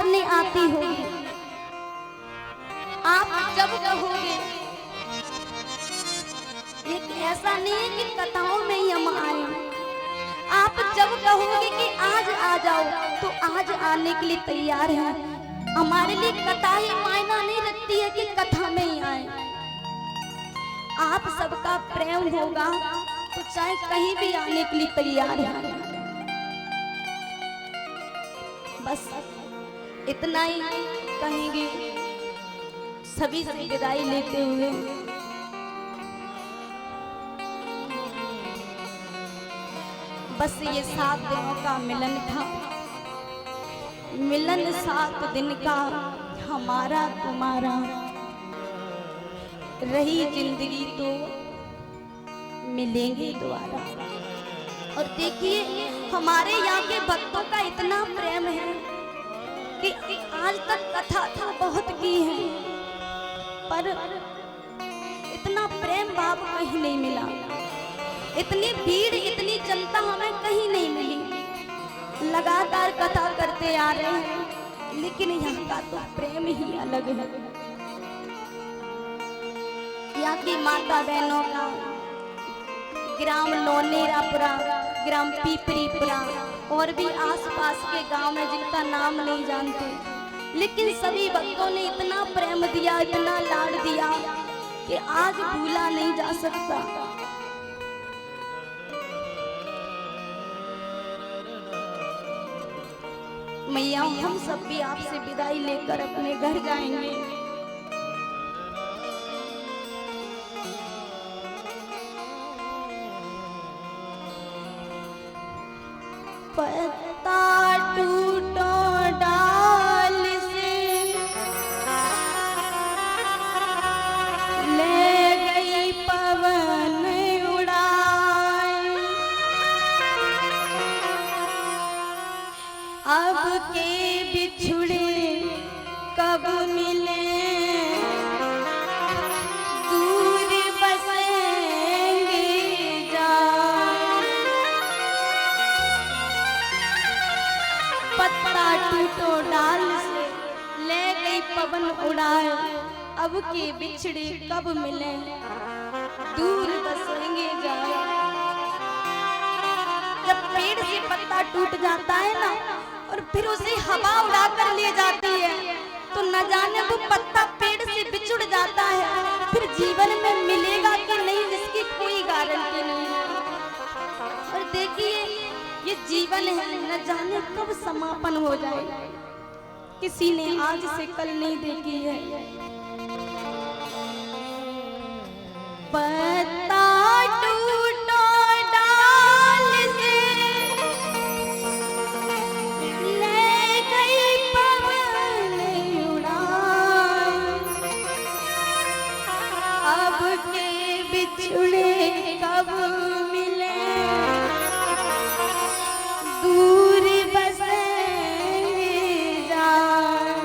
करने आती होगी। आप जब कहोगे, एक ऐसा नहीं है कि कथाओं में ही हम आए, आप जब कहोगे कि आज आ जाओ तो आज आने के लिए तैयार हैं। हमारे लिए कथा ही मायना नहीं रखती है कि कथा में ही आए। आप सबका प्रेम होगा तो चाहे कहीं भी आने के लिए तैयार है। बस इतना ही कहेंगे सभी से विदाई लेते हुए। बस ये 7 दिनों का मिलन था, मिलन 7 दिन का हमारा तुम्हारा। रही जिंदगी तो मिलेंगे दोबारा। और देखिए हमारे यहाँ के भक्तों का इतना प्रेम है कि आज तक कथा था बहुत की है, पर इतना प्रेम भाव कहीं नहीं मिला, इतनी भीड़ इतनी जनता हमें कहीं नहीं मिली। लगातार कथा करते आ रहे हैं, लेकिन यहाँ का तो प्रेम ही अलग है। यहाँ की माता बहनों का ग्राम लोनेरापुरा, ग्राम पीपरीपुरा और भी आसपास के गांव में जिनका नाम नहीं जानते, लेकिन सभी भक्तों ने इतना प्रेम दिया, इतना लाड दिया कि आज भूला नहीं जा सकता। मैया हम सब भी आपसे विदाई लेकर अपने घर जाएंगे। पत्ता टूटो डाल से ले गई पवन उड़ाए, अब के बिछुड़े कब मिले दूर बसेंगे जाए। पत्ता टूटो डाल से ले गई पवन उड़ाए, अब के बिछड़े कब मिले दूर बसेंगे जाए। जब पेड़ से पत्ता टूट जाता है ना और फिर उसे हवा उड़ा कर ले जाती है, तो न जाने वो पत्ता पेड़ से बिछुड़ जाता है, फिर जीवन में मिलेगा कि नहीं इसकी कोई गारंटी नहीं है। और देखिए ये जीवन है, न जाने कब समापन हो जाए, किसी ने आज से कल नहीं देखी है। पत्ता टूटो डाल से ले गई पवन उड़ाए, अब के बिछुड़े कब मिले दूर बसेंगे जाए।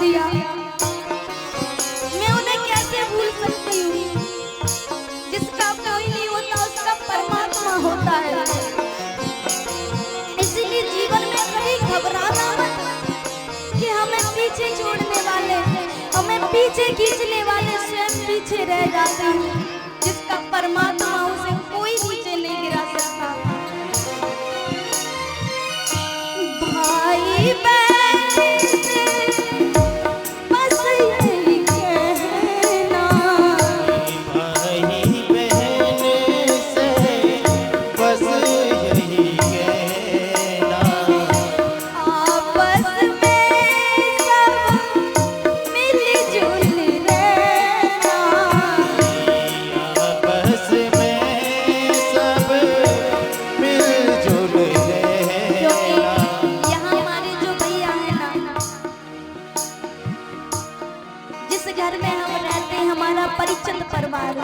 दिया, मैं उन्हें कैसे भूल सकती हूँ। जिसका कोई नहीं होता उसका परमात्मा होता है। इसीलिए जीवन में कभी घबराना मत कि हमें पीछे छोड़ने वाले, हमें पीछे खींचने वाले स्वयं पीछे रह जाते हैं। जिसका परमात्मा उसे कोई नीचे नहीं गिरा सकता। भाई बहन से बस यही कहना, भाई बहन से बस यही कहना, आपस में सब मिलजुल रहना, आपस में सब मिलजुल रहना। यहाँ हमारे जो भैया है ना, जिस घर में हम रहते हैं, हमारा परिचित परिवार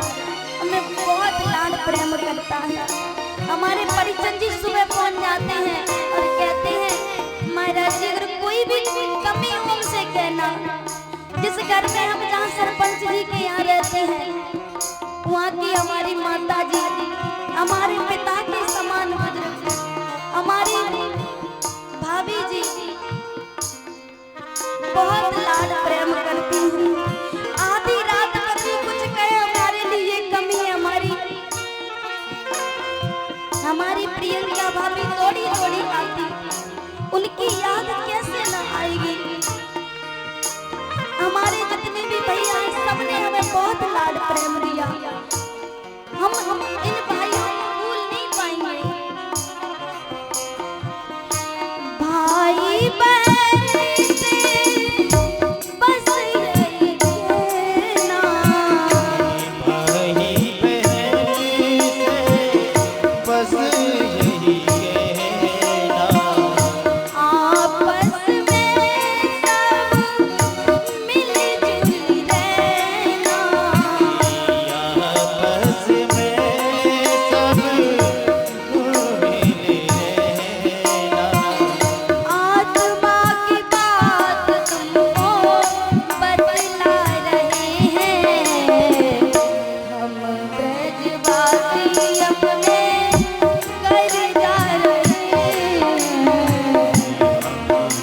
हमें बहुत लाड प्रेम करता है। हमारे परिचित जी सुबह पहुंच जाते हैं और कहते हैं महाराज जी अगर कोई भी कमी हो हमसे कहना। जिस घर में हम जहाँ सरपंच जी के यहाँ रहते हैं, वहाँ की हमारी माता जी हमारे पिता के समान बुजुर्ग, हमारी भाभी जी बहुत लाड प्रेम करती हैं। आधी रात कभी कुछ कहे हमारे लिए कमी है हमारी प्रियंका भाभी थोड़ी थोड़ी आती, उनकी याद कैसे न आएगी। हमारे जितने भी भैया हैं सबने हमें बहुत लाड प्रेम दिया। हम इन भाइयों को भूल नहीं पाएंगे। भाई बहन से बस यही कहना, भाई बहन से बस यही कहना, आपस में सब मिलजुल रहना, आपस में सब मिल रहना। आत्मा की बात तुमको बतला रहे हैं। हम ब्रजवासी अपने घर जा रहे हैं।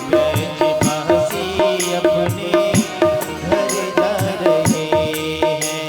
ब्रजवासी अपने घर जा रहे हैं।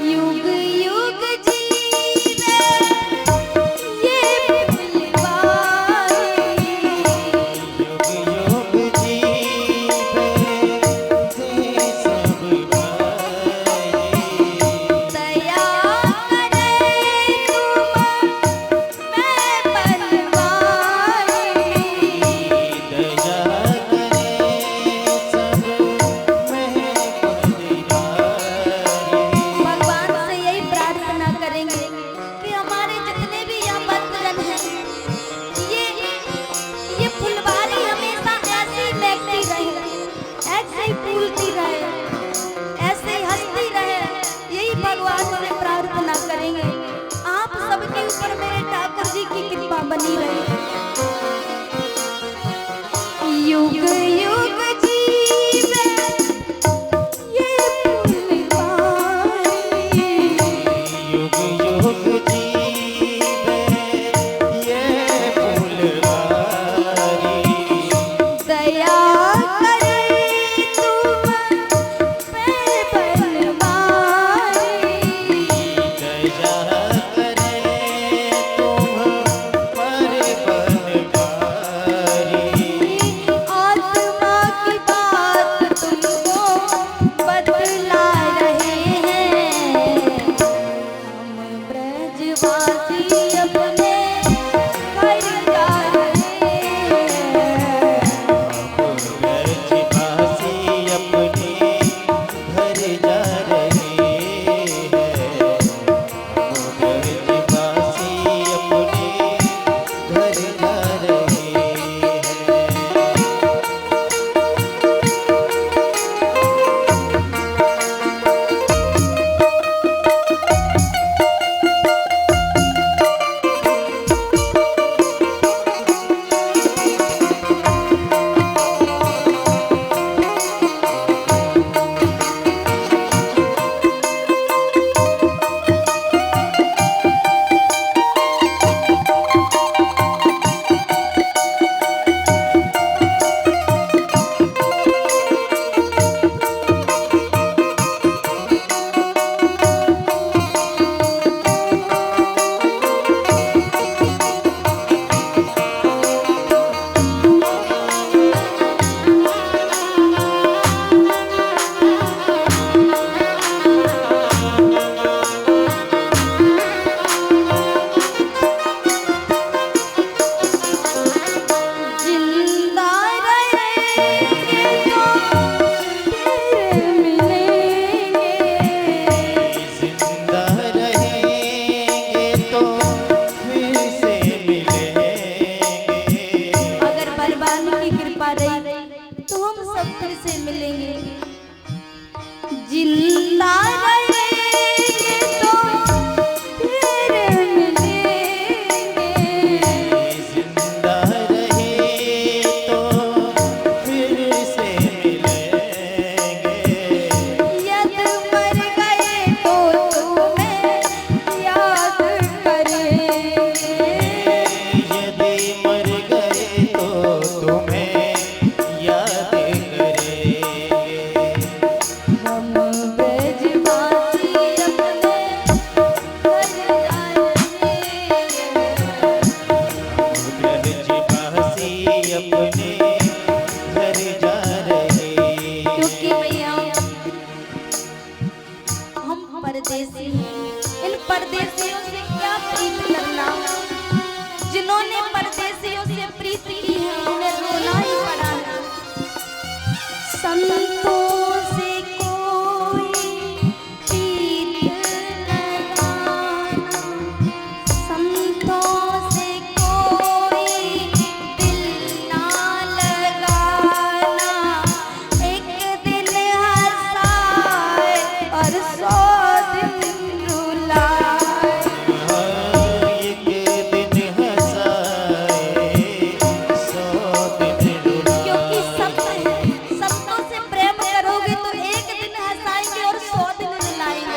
युग युग जीवे ये फुलवारी, युग युग जीवे ये सब भाई। दया करे तुम मैं बनवारी। दया करे सब में परिवारी। भगवान से यही प्रार्थना करेंगे कि हमारे जितने भी यहाँ भक्तजन हैं, ये फुलवारी हमेशा ऐसे ही महकती रहे, ऐसे ही फूलती रहे, ऐसे ही हंसती रहे। यही भगवान से प्रार्थना करेंगे। आप सबके ऊपर मेरे ठाकुर जी की कृपा बनी रहे। युग युग जीवे कृपा रही तो हम सब फिर से मिलेंगे। जिंदा रहेंगे तो फिर मिलेंगे, जिंदा रहे तो फिर से मिलेंगे। यदि मर गए तो तुम्हें याद करेंगे। यदि मर गए तो तुम्हें याद करेंगे। हम ब्रजवासी अपने घर जाएंगे, ब्रजवासी अपने घर जा रहे। क्योंकि भैया हम परदेसी हैं। इन परदेसियों से क्या प्रीत करना, जिन्होंने परदेसियों से प्रीत की है उन्हें रोना ही पड़ा है। संतों से कोई प्रीत लगाना, संतों से कोई दिल ना लगाना। एक दिन हंसाए और 100 दिन रुलाए। एक दिन हंसाए 100 दिन रुलाए। क्योंकि सत्य है, सत्यों से प्रेम करोगे तो एक दिन हंसाएंगे और 100 दिन रुलाएंगे।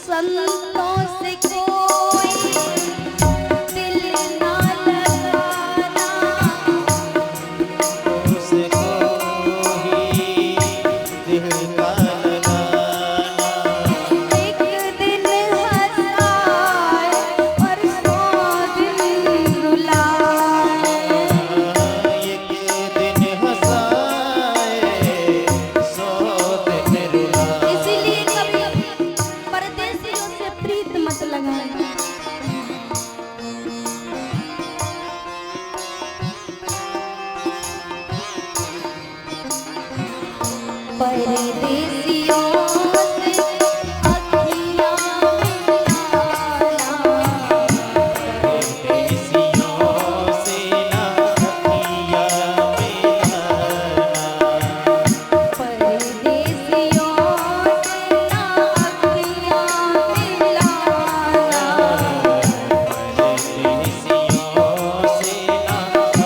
संतों से कोई दिल ना लगाना, उसको ही दिल का लगाना। एक दिन हंसाए और 100 दिन रुलाए। एक दिन हंसाए 100 दिन रुलाए। इसीलिए कभी परदेसियों से प्रीत मत लगाना। परदेसियों से अखियाँ मिलाना, परदेसियों से ना अखियाँ मिलाना। परदेसियों से ना अखियाँ मिलाना। परदेसियों से ना अखियाँ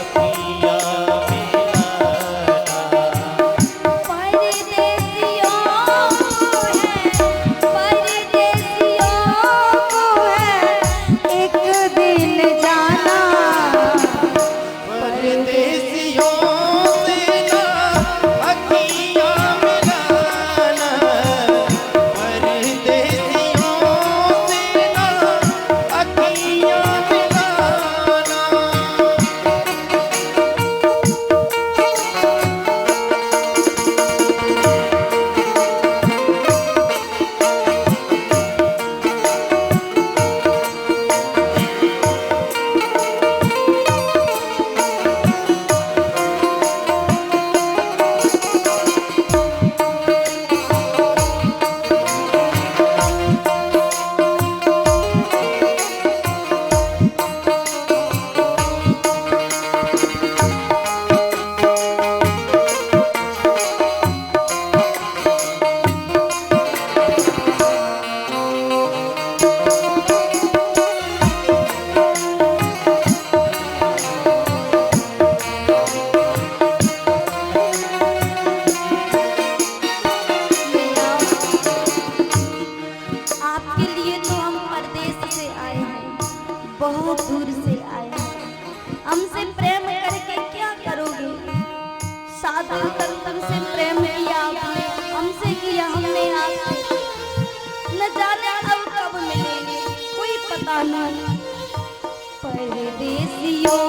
बहुत दूर से आए हैं। हमसे प्रेम करके क्या करोगे? सादा तन से प्रेम किया आपने, हमसे किया हमने आपसे। न जाने अब कब मिलेंगे, कोई पता नहीं। परदेसियों